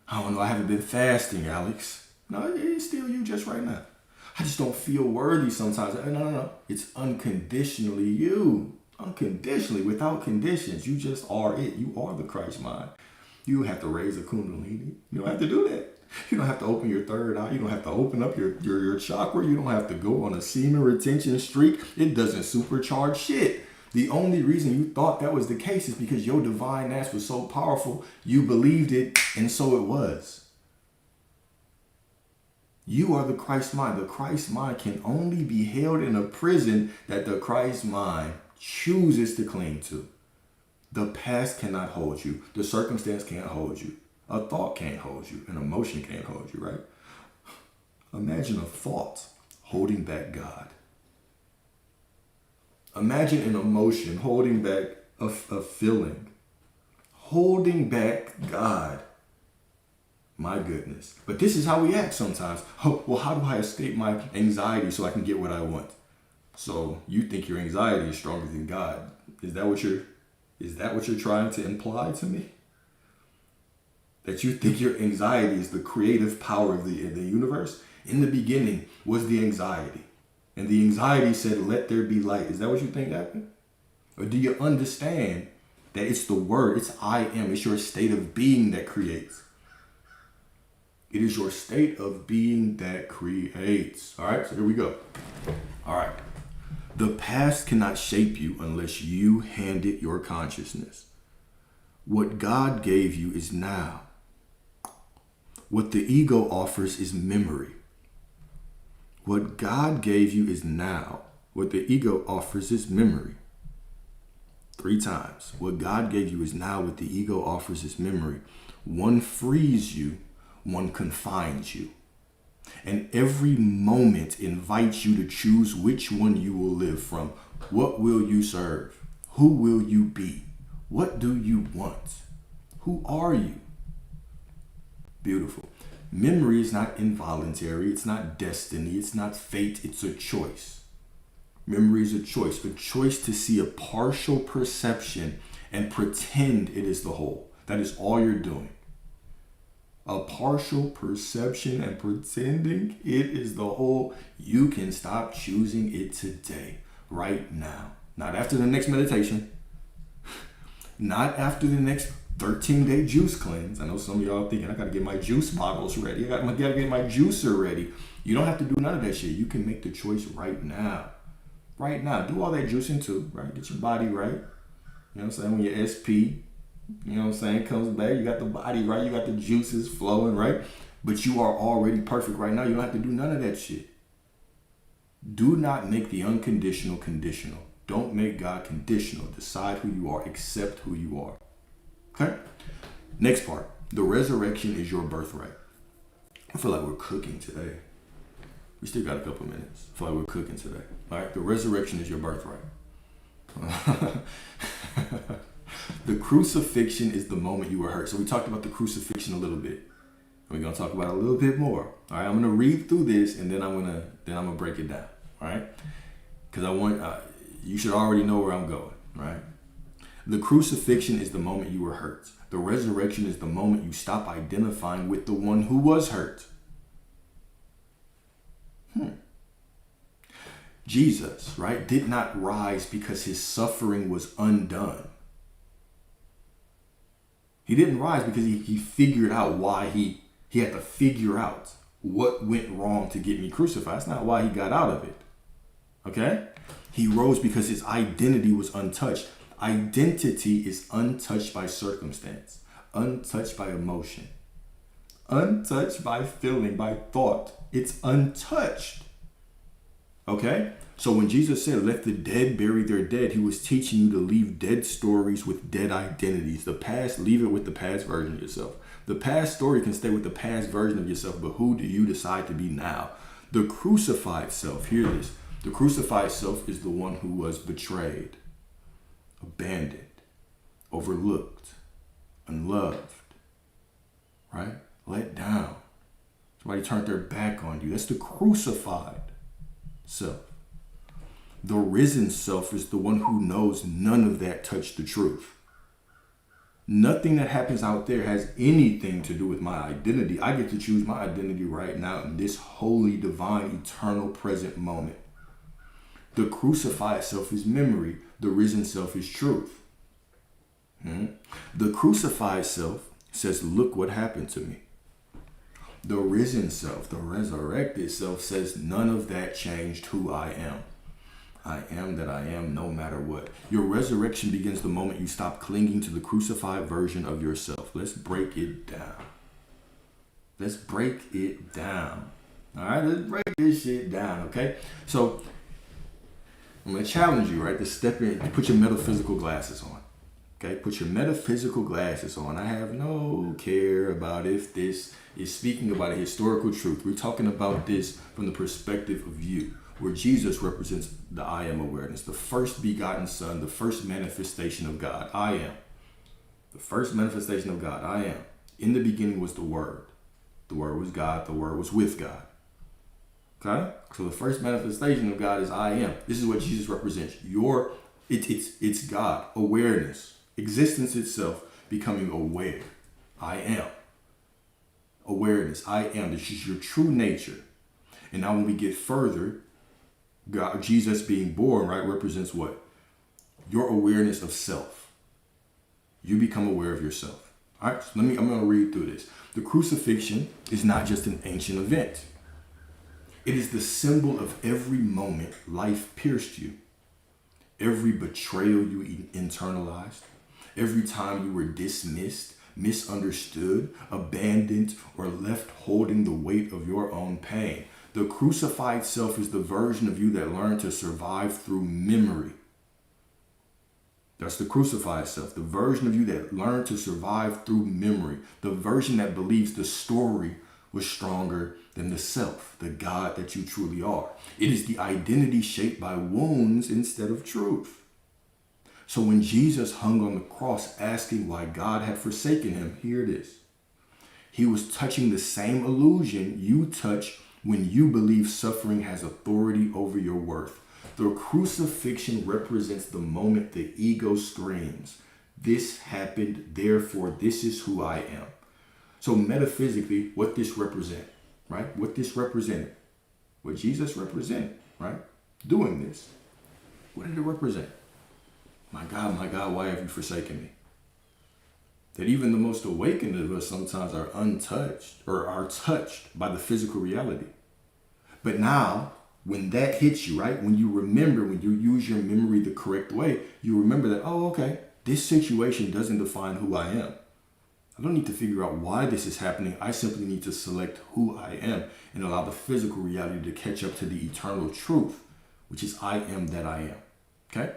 I don't know. I haven't been fasting, Alex. No, it's still you just right now. I just don't feel worthy sometimes. No. It's unconditionally you. Unconditionally, without conditions. You just are it. You are the Christ mind. You don't have to raise a kundalini. You don't have to do that. You don't have to open your third eye. You don't have to open up your chakra. You don't have to go on a semen retention streak. It doesn't supercharge shit. The only reason you thought that was the case is because your divine ass was so powerful, you believed it, and so it was. You are the Christ mind. The Christ mind can only be held in a prison that the Christ mind chooses to cling to. The past cannot hold you. The circumstance can't hold you. A thought can't hold you. An emotion can't hold you, right? Imagine a thought holding back God. Imagine an emotion holding back a feeling. Holding back God. My goodness. But this is how we act sometimes. Oh, well, how do I escape my anxiety so I can get what I want? So you think your anxiety is stronger than God. Is that what you're trying to imply to me? That you think your anxiety is the creative power of the universe? In the beginning was the anxiety. And the anxiety said, let there be light. Is that what you think happened? Or do you understand that it's the word, it's I am, it's your state of being that creates? It is your state of being that creates. All right, so here we go. All right. The past cannot shape you unless you hand it your consciousness. What God gave you is now. What the ego offers is memory. What God gave you is now. What the ego offers is memory. 3 times. What God gave you is now. What the ego offers is memory. One frees you. One confines you. And every moment invites you to choose which one you will live from. What will you serve? Who will you be? What do you want? Who are you? Beautiful. Memory is not involuntary. It's not destiny. It's not fate. It's a choice. Memory is a choice to see a partial perception and pretend it is the whole. That is all you're doing. A partial perception and pretending it is the whole. You can stop choosing it today, right now. Not after the next meditation. Not after the next 13-day juice cleanse. I know some of y'all thinking, I got to get my juice bottles ready. I got to get my juicer ready. You don't have to do none of that shit. You can make the choice right now. Right now. Do all that juicing too, right? Get your body right. You know what I'm saying? When your SP, you know what I'm saying, comes back, you got the body right. You got the juices flowing, right? But you are already perfect right now. You don't have to do none of that shit. Do not make the unconditional conditional. Don't make God conditional. Decide who you are. Accept who you are. Okay? Next part. The resurrection is your birthright. I feel like we're cooking today. We still got a couple minutes. I feel like we're cooking today. All right? The resurrection is your birthright. The crucifixion is the moment you were hurt. So we talked about the crucifixion a little bit. We're going to talk about it a little bit more. All right? I'm going to read through this and then I'm going to break it down. All right? Because I want... you should already know where I'm going, right? The crucifixion is the moment you were hurt. The resurrection is the moment you stop identifying with the one who was hurt. Jesus, right, did not rise because his suffering was undone. He didn't rise because he figured out why he had to figure out what went wrong to get me crucified. That's not why he got out of it. Okay? He rose because his identity was untouched. Identity is untouched by circumstance, untouched by emotion, untouched by feeling, by thought. It's untouched. Okay? So when Jesus said, let the dead bury their dead, he was teaching you to leave dead stories with dead identities. The past, leave it with the past version of yourself. The past story can stay with the past version of yourself, but who do you decide to be now? The crucified self, hear this. The crucified self is the one who was betrayed, abandoned, overlooked, unloved, right? Let down. Somebody turned their back on you. That's the crucified self. The risen self is the one who knows none of that touched the truth. Nothing that happens out there has anything to do with my identity. I get to choose my identity right now in this holy, divine, eternal, present moment. The crucified self is memory. The risen self is truth. The crucified self says, look what happened to me. The risen self, the resurrected self says, none of that changed who I am. I am that I am no matter what. Your resurrection begins the moment you stop clinging to the crucified version of yourself. Let's break it down. Let's break it down. All right, let's break this shit down, okay? So I'm going to challenge you, right, to step in, to put your metaphysical glasses on. Okay, put your metaphysical glasses on. I have no care about if this is speaking about a historical truth. We're talking about this from the perspective of you, where Jesus represents the I am awareness, the first begotten Son, the first manifestation of God. I am. The first manifestation of God. I am. In the beginning was the Word. The Word was God. The Word was with God. Okay? So the first manifestation of God is I am. This is what Jesus represents. It's God. Awareness. Existence itself becoming aware. I am. Awareness. I am. This is your true nature. And now when we get further, God, Jesus being born, right, represents what? Your awareness of self. You become aware of yourself. All right, so I'm going to read through this. The crucifixion is not just an ancient event. It is the symbol of every moment life pierced you. Every betrayal you internalized. Every time you were dismissed, misunderstood, abandoned, or left holding the weight of your own pain. The crucified self is the version of you that learned to survive through memory. That's the crucified self, the version of you that learned to survive through memory, the version that believes the story was stronger than the self, the God that you truly are. It is the identity shaped by wounds instead of truth. So when Jesus hung on the cross asking why God had forsaken him, hear this. He was touching the same illusion you touch when you believe suffering has authority over your worth. The crucifixion represents the moment the ego screams, this happened, therefore this is who I am. So metaphysically, what this represent, right? What this represented, what Jesus represented, right? Doing this, what did it represent? My God, why have you forsaken me? That even the most awakened of us sometimes are untouched or are touched by the physical reality. But now, when that hits you, right? When you remember, when you use your memory the correct way, you remember that, oh, okay, this situation doesn't define who I am. I don't need to figure out why this is happening. I simply need to select who I am and allow the physical reality to catch up to the eternal truth, which is I am that I am. Okay?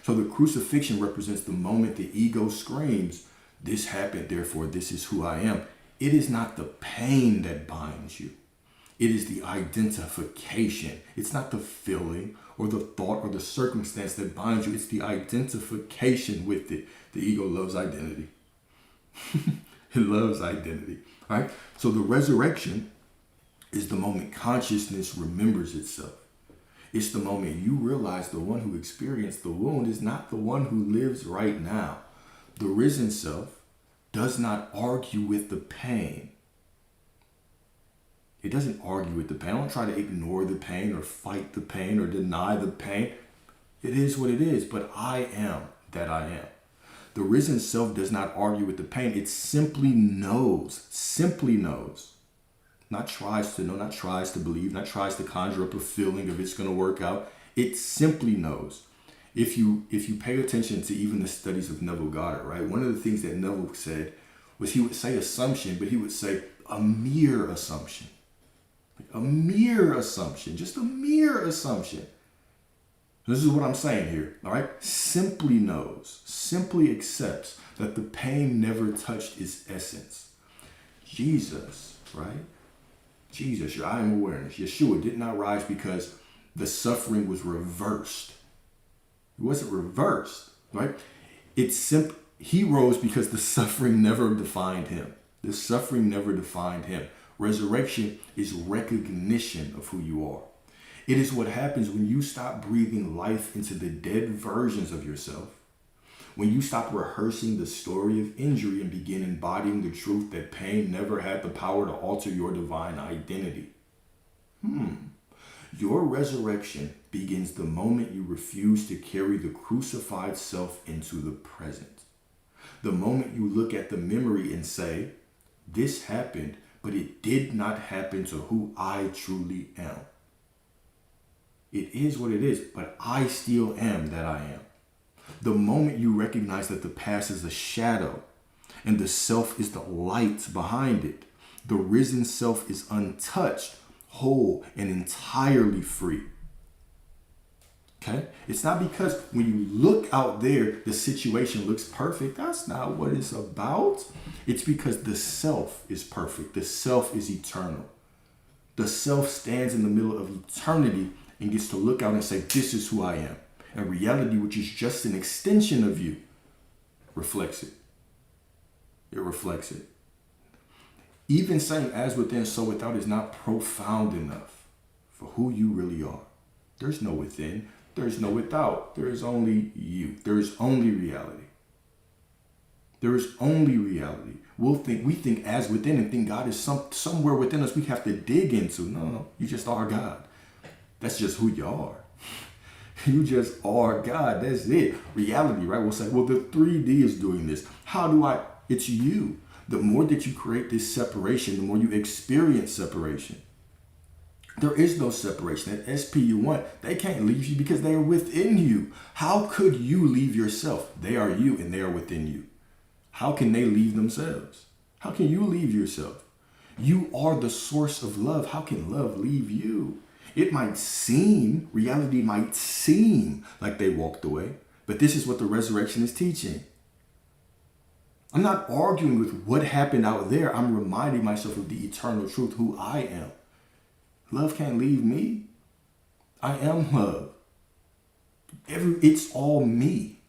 So the crucifixion represents the moment the ego screams, this happened, therefore this is who I am. It is not the pain that binds you. It is the identification. It's not the feeling or the thought or the circumstance that binds you. It's the identification with it. The ego loves identity. It loves identity. All right? So the resurrection is the moment consciousness remembers itself. It's the moment you realize the one who experienced the wound is not the one who lives right now. The risen self does not argue with the pain. It doesn't argue with the pain. I don't try to ignore the pain or fight the pain or deny the pain. It is what it is, but I am that I am. The risen self does not argue with the pain. It simply knows, not tries to know, not tries to believe, not tries to conjure up a feeling of it's going to work out. It simply knows. If you pay attention to even the studies of Neville Goddard, right? One of the things that Neville said was he would say assumption, but he would say a mere assumption. A mere assumption, just a mere assumption. This is what I'm saying here, all right? Simply knows, simply accepts that the pain never touched its essence. Jesus, right? Jesus, your I am awareness. Yeshua did not rise because the suffering was reversed. It wasn't reversed, right? He rose because the suffering never defined him. The suffering never defined him. Resurrection is recognition of who you are. It is what happens when you stop breathing life into the dead versions of yourself. When you stop rehearsing the story of injury and begin embodying the truth that pain never had the power to alter your divine identity. Your resurrection begins the moment you refuse to carry the crucified self into the present. The moment you look at the memory and say, this happened, but it did not happen to who I truly am. It is what it is, but I still am that I am. The moment you recognize that the past is a shadow and the self is the light behind it, the risen self is untouched, whole, and entirely free. Okay? It's not because when you look out there, the situation looks perfect. That's not what it's about. It's because the self is perfect. The self is eternal. The self stands in the middle of eternity and gets to look out and say, this is who I am. And reality, which is just an extension of you, reflects it. It reflects it. Even saying as within, so without is not profound enough for who you really are. There's no within. There's no without. There is only you. There is only reality. There is only reality. We think as within and think God is somewhere within us we have to dig into. No, you just are God. That's just who you are. You just are God. That's it. Reality, right? We'll say, well, the 3D is doing this. It's you. The more that you create this separation, the more you experience separation. There is no separation. That SPU1, they can't leave you because they are within you. How could you leave yourself? They are you and they are within you. How can they leave themselves? How can you leave yourself? You are the source of love. How can love leave you? Reality might seem like they walked away, but this is what the resurrection is teaching. I'm not arguing with what happened out there. I'm reminding myself of the eternal truth, who I am. Love can't leave me. I am love. It's all me.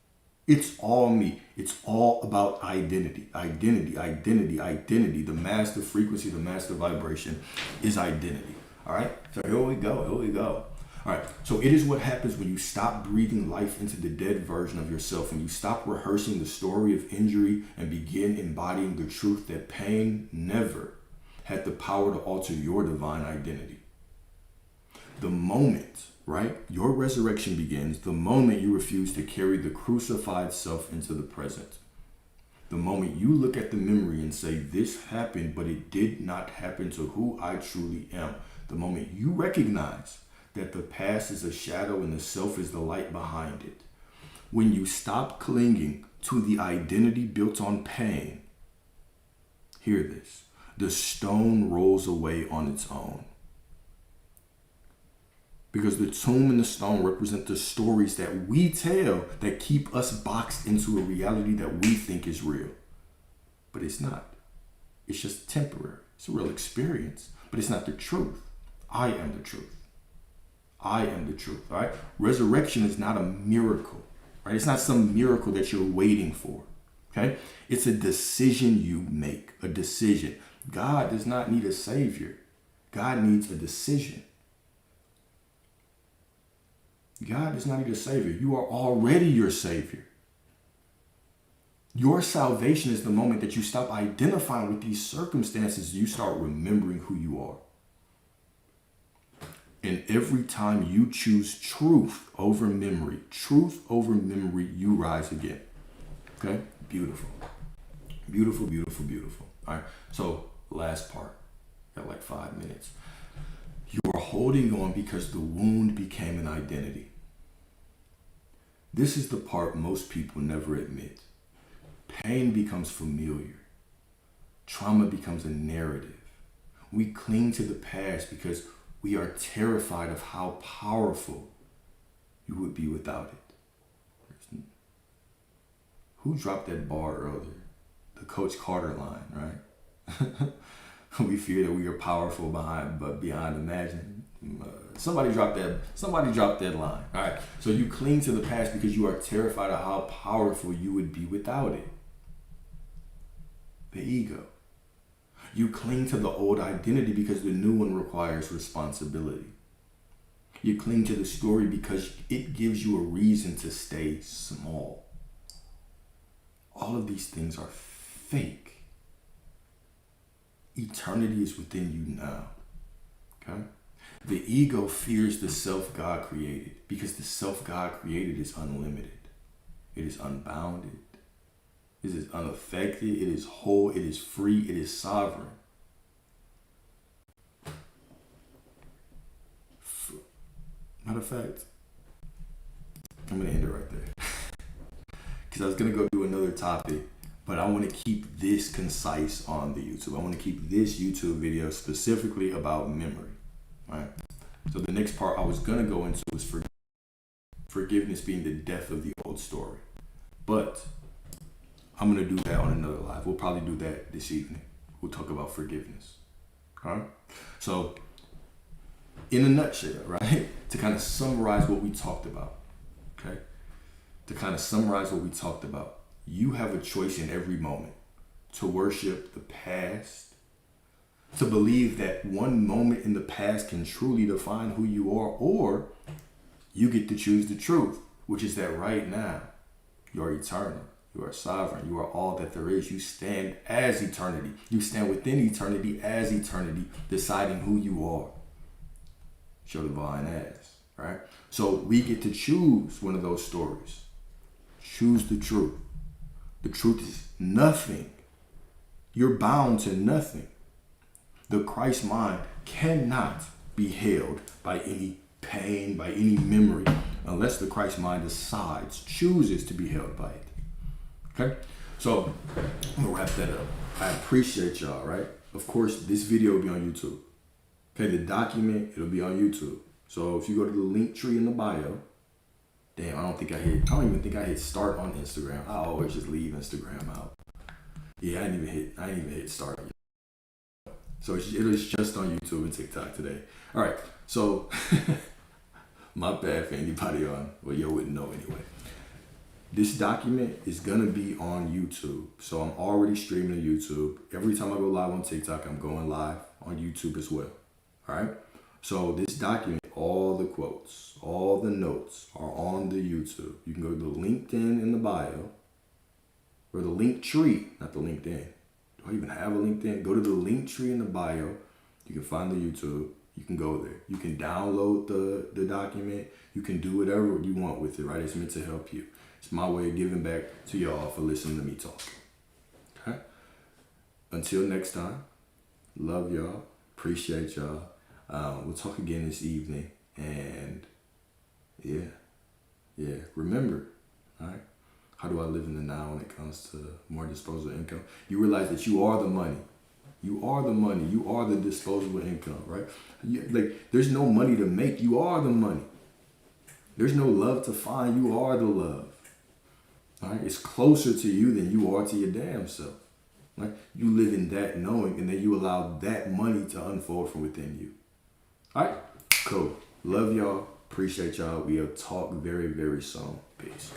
It's all me. It's all about identity. Identity, identity, identity. The master frequency, the master vibration is identity. All right, so here we go. All right, so it is what happens when you stop breathing life into the dead version of yourself, when you stop rehearsing the story of injury and begin embodying the truth that pain never had the power to alter your divine identity. The moment, right, your resurrection begins the moment you refuse to carry the crucified self into the present. The moment you look at the memory and say, this happened, but it did not happen to who I truly am. The moment you recognize that the past is a shadow and the self is the light behind it. When you stop clinging to the identity built on pain, hear this, the stone rolls away on its own. Because the tomb and the stone represent the stories that we tell that keep us boxed into a reality that we think is real. But it's not. It's just temporary. It's a real experience, but it's not the truth. I am the truth. I am the truth, all right? Resurrection is not a miracle, right? It's not some miracle that you're waiting for, okay? It's a decision you make, a decision. God does not need a savior. God needs a decision. God does not need a savior. You are already your savior. Your salvation is the moment that you stop identifying with these circumstances. You start remembering who you are. And every time you choose truth over memory, you rise again. Okay? Beautiful. Beautiful, beautiful, beautiful. All right. So last part. Got like 5 minutes. You are holding on because the wound became an identity. This is the part most people never admit. Pain becomes familiar. Trauma becomes a narrative. We cling to the past because We are terrified of how powerful you would be without it. Who dropped that bar earlier? The Coach Carter line, right? We fear that we are powerful but beyond imagine. Somebody dropped that line. All right. So you cling to the past because you are terrified of how powerful you would be without it. The ego. You cling to the old identity because the new one requires responsibility. You cling to the story because it gives you a reason to stay small. All of these things are fake. Eternity is within you now. Okay? The ego fears the self God created because the self God created is unlimited. It is unbounded. It is unaffected. It is whole. It is free. It is sovereign. Matter of fact, I'm going to end it right there. Because I was going to go do another topic, but I want to keep this concise on the YouTube. I want to keep this YouTube video specifically about memory. Right? So the next part I was going to go into is forgiveness being the death of the old story. But I'm going to do that on another live. We'll probably do that this evening. We'll talk about forgiveness. All right? So in a nutshell, right? To kind of summarize what we talked about, okay? To kind of summarize what we talked about, you have a choice in every moment to worship the past, to believe that one moment in the past can truly define who you are, or you get to choose the truth, which is that right now, you are eternal, you are sovereign, you are all that there is. You stand as eternity. You stand within eternity as eternity, deciding who you are. Show divine ass, right? So we get to choose one of those stories. Choose the truth. The truth is nothing. You're bound to nothing. The Christ mind cannot be held by any pain, by any memory, unless the Christ mind chooses to be held by it. Okay? So I'm gonna wrap that up. I appreciate y'all, right? Of course, this video will be on YouTube. Okay, the document, it'll be on YouTube. So if you go to the link tree in the bio, damn, I don't even think I hit start on Instagram. I always just leave Instagram out. Yeah, I didn't even hit start yet. So it is just on YouTube and TikTok today. All right, so my bad for anybody on, well, you wouldn't know anyway. This document is gonna be on YouTube. So I'm already streaming to YouTube. Every time I go live on TikTok, I'm going live on YouTube as well. All right. So this document, all the quotes, all the notes are on the YouTube. You can go to the LinkedIn in the bio, or the link tree, not the LinkedIn. Do I even have a LinkedIn? Go to the link tree in the bio. You can find the YouTube. You can go there. You can download the document. You can do whatever you want with it, right? It's meant to help you. It's my way of giving back to y'all for listening to me talk. Okay? Until next time, love y'all. Appreciate y'all. We'll talk again this evening, and yeah, remember, all right, how do I live in the now when it comes to more disposable income? You realize that you are the money. You are the money. You are the disposable income, right? There's no money to make. You are the money. There's no love to find. You are the love. All right? It's closer to you than you are to your damn self. Right? You live in that knowing, and then you allow that money to unfold from within you. All right? Cool. Love y'all. Appreciate y'all. We'll talk very, very soon. Peace.